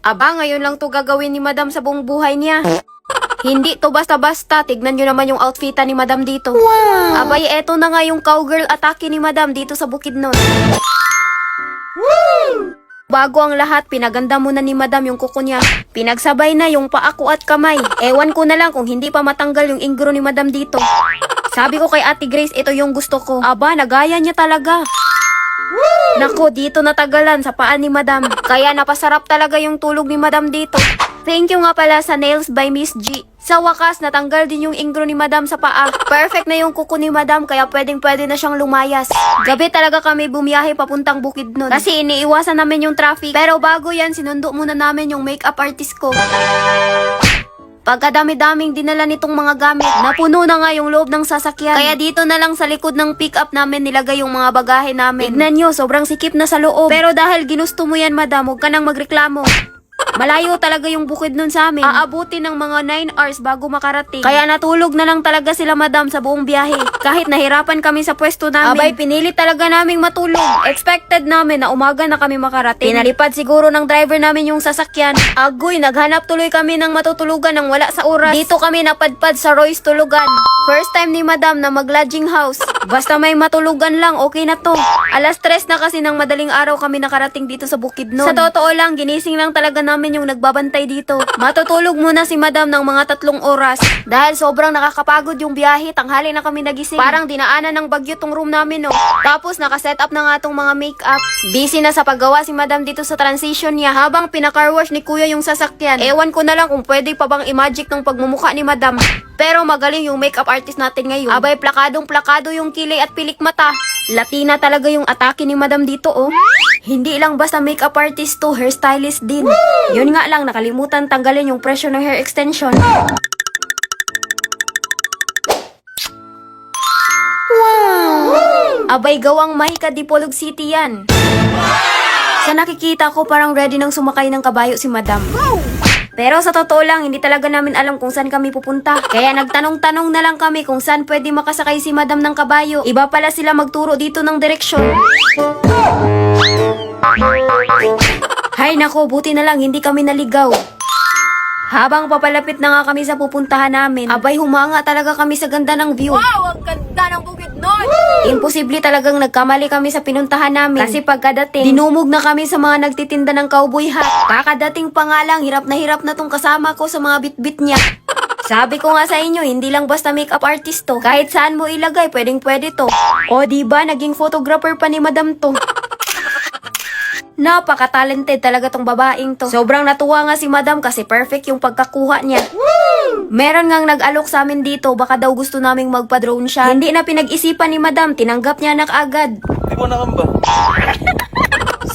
Aba, ngayon lang to gagawin ni Madam sa buong buhay niya. Hindi to basta-basta. Tignan nyo naman yung outfitan ni Madam dito. Wow! Abay, eto na nga yung cowgirl atake ni Madam dito sa Bukidnon. Bago ang lahat, pinaganda muna ni Madam yung kuko niya. Pinagsabay na yung paako at kamay. Ewan ko na lang kung hindi pa matanggal yung ingro ni Madam dito. Sabi ko kay Ate Grace, ito yung gusto ko. Aba, nagaya niya talaga. Nako, dito natagalan sa paan ni Madam. Kaya napasarap talaga yung tulog ni Madam dito. Thank you nga pala sa Nails by Miss G. Sa wakas, natanggal din yung ingro ni Madam sa paa. Perfect na yung kuko ni Madam, kaya pwedeng-pwede na siyang lumayas. Gabi talaga kami bumiyahe papuntang Bukidnon. Kasi iniiwasan namin yung traffic. Pero bago yan, sinundo muna namin yung makeup artist ko. Pagkadami-daming dinala nitong mga gamit, napuno na nga yung loob ng sasakyan. Kaya dito na lang sa likod ng pick-up namin nilagay yung mga bagahe namin. Tignan nyo, sobrang sikip na sa loob. Pero dahil ginusto mo yan, Madam, huwag ka nang magreklamo. Malayo talaga yung Bukidnon sa amin. Aabuti ng mga 9 hours bago makarating. Kaya natulog na lang talaga sila, Madam, sa buong biyahe. Kahit nahirapan kami sa pwesto namin. Abay, pinili talaga naming matulog. Expected namin na umaga na kami makarating. Pinalipad siguro ng driver namin yung sasakyan. Agoy, naghanap tuloy kami ng matutulugan nang wala sa oras. Dito kami napadpad sa Roy's Tulugan. First time ni Madam na mag-lodging house. Basta may matulugan lang, okay na to. Alas 3 na kasi ng madaling araw kami nakarating dito sa Bukidnon. Sa totoo lang, ginising lang talaga namin yung nagbabantay dito. Matutulog muna si Madam ng mga 3 oras. Dahil sobrang nakakapagod yung biyahe, tanghali na kami nagising. Parang dinaanan ng bagyo tong room namin, no. Tapos nakaset up na nga tong mga makeup. Busy na sa paggawa si Madam dito sa transition niya habang pinakarwash ni Kuya yung sasakyan. Ewan ko na lang kung pwede pa bang i-magic ng pagmumukha ni Madam. Pero magaling yung makeup artist natin ngayon. Abay, plakadong-plakado yung kilay at pilik mata. Latina talaga yung atake ni Madam dito, oh. Hindi lang basta makeup artist to, hairstylist din. Yun nga lang, nakalimutan tanggalin yung presyo ng hair extension. Wow! Abay, gawang Mahika Dipolog City yan. Sa nakikita ko, parang ready nang sumakay ng kabayo si Madam. Pero sa totoo lang, hindi talaga namin alam kung saan kami pupunta. Kaya nagtanong-tanong na lang kami kung saan pwede makasakay si Madam ng kabayo. Iba pala sila magturo dito ng direksyon. Hay nako, buti na lang hindi kami naligaw. Habang papalapit na nga kami sa pupuntahan namin, abay humanga talaga kami sa ganda ng view. Wow! Ang ganda ng Bukidnon! Imposible talagang nagkamali kami sa pinuntahan namin. Kasi pagkadating, dinumog na kami sa mga nagtitinda ng cowboy hat. Kakadating pa nga lang, hirap na tong kasama ko sa mga bitbit niya. Sabi ko nga sa inyo, hindi lang basta makeup artist to. Kahit saan mo ilagay, pwedeng-pwede to. O diba, naging photographer pa ni Madam to. Napaka-talented talaga tong babaeng to. Sobrang natuwa nga si Madam kasi perfect yung pagkakuha niya. Meron ngang nag-alok sa amin dito, baka daw gusto naming magpa-drone siya. Hindi na pinag-isipan ni Madam, tinanggap niya na kaagad. Di mo nakamba.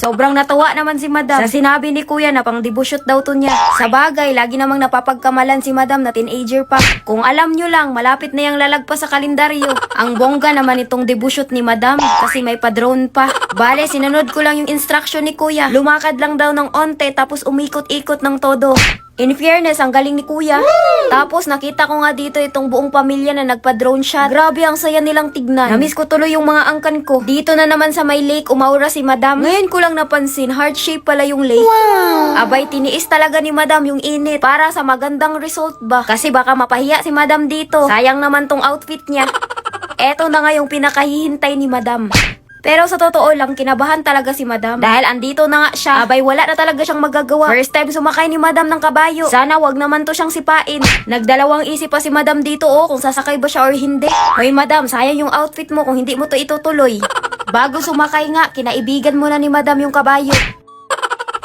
Sobrang natuwa naman si Madam sa sinabi ni Kuya na pang debushoot daw to niya. Sa bagay, lagi namang napapagkamalan si Madam na teenager pa. Kung alam nyo lang, malapit na yung lalagpas sa kalendaryo. Ang bongga naman itong debushoot ni Madam kasi may pa-drone pa. Bale, sinunod ko lang yung instruction ni Kuya. Lumakad lang daw ng onte tapos umikot-ikot ng todo. In fairness, ang galing ni Kuya. Tapos nakita ko nga dito itong buong pamilya na nagpa-drone shot. Grabe, ang saya nilang tignan. Namiss ko tuloy yung mga angkan ko. Dito na naman sa may lake, umaura si Madam. Ngayon ko lang napansin, heart shape pala yung lake. Wow! Abay, tiniis talaga ni Madam yung init para sa magandang result ba. Kasi baka mapahiya si Madam dito. Sayang naman tong outfit niya. Eto na nga yung pinakahihintay ni Madam. Pero sa totoo lang, kinabahan talaga si Madam. Dahil andito na nga siya, abay wala na talaga siyang magagawa. First time sumakay ni Madam ng kabayo. Sana wag naman to siyang sipain. Nagdalawang isip pa si Madam dito kung sasakay ba siya or hindi. Hoy Madam, sayang yung outfit mo kung hindi mo to itutuloy. Bago sumakay nga, kinaibigan mo na ni Madam yung kabayo.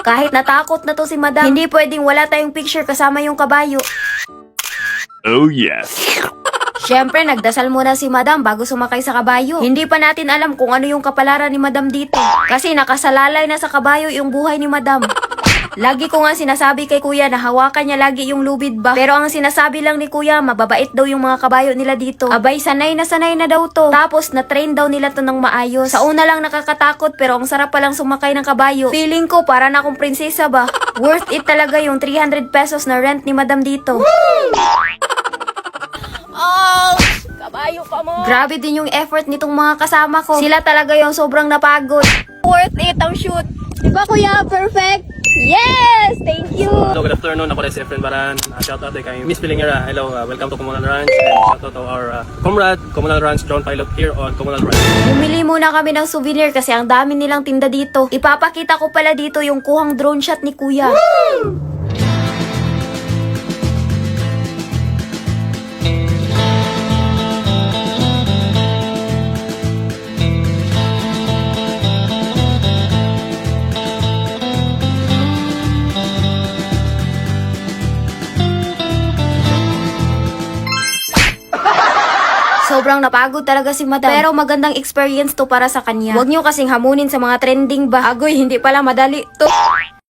Kahit natakot na to si Madam, hindi pwedeng wala tayong picture kasama yung kabayo. Oh yes. Siyempre, nagdasal muna si Madam bago sumakay sa kabayo. Hindi pa natin alam kung ano yung kapalaran ni Madam dito. Kasi nakasalalay na sa kabayo yung buhay ni Madam. Lagi ko nga sinasabi kay Kuya na hawakan niya lagi yung lubid ba. Pero ang sinasabi lang ni Kuya, mababait daw yung mga kabayo nila dito. Abay, sanay na daw to. Tapos, na-train daw nila to ng maayos. Sa una lang nakakatakot pero ang sarap palang sumakay ng kabayo. Feeling ko para na akong prinsesa ba. Worth it talaga yung 300 pesos na rent ni Madam dito. Oh! Kabayo pa mo! Grabe din yung effort nitong mga kasama ko. Sila talaga yung sobrang napagod. Worth it ang shoot! Diba kuya? Perfect? Yes! Thank you! afternoon. Ako rin si Efren Baran. Shoutout din kay Miss Pilingera. Hello, welcome to Comunal Ranch. And shoutout to our comrade, Comunal Ranch Drone Pilot here on Comunal Ranch. Bumili muna kami ng souvenir kasi ang dami nilang tinda dito. Ipapakita ko pala dito yung kuhang drone shot ni Kuya. Sobrang napagod talaga si Madam. Pero magandang experience to para sa kanya. Huwag nyo kasing hamunin sa mga trending ba. Agoy, hindi pala madali to.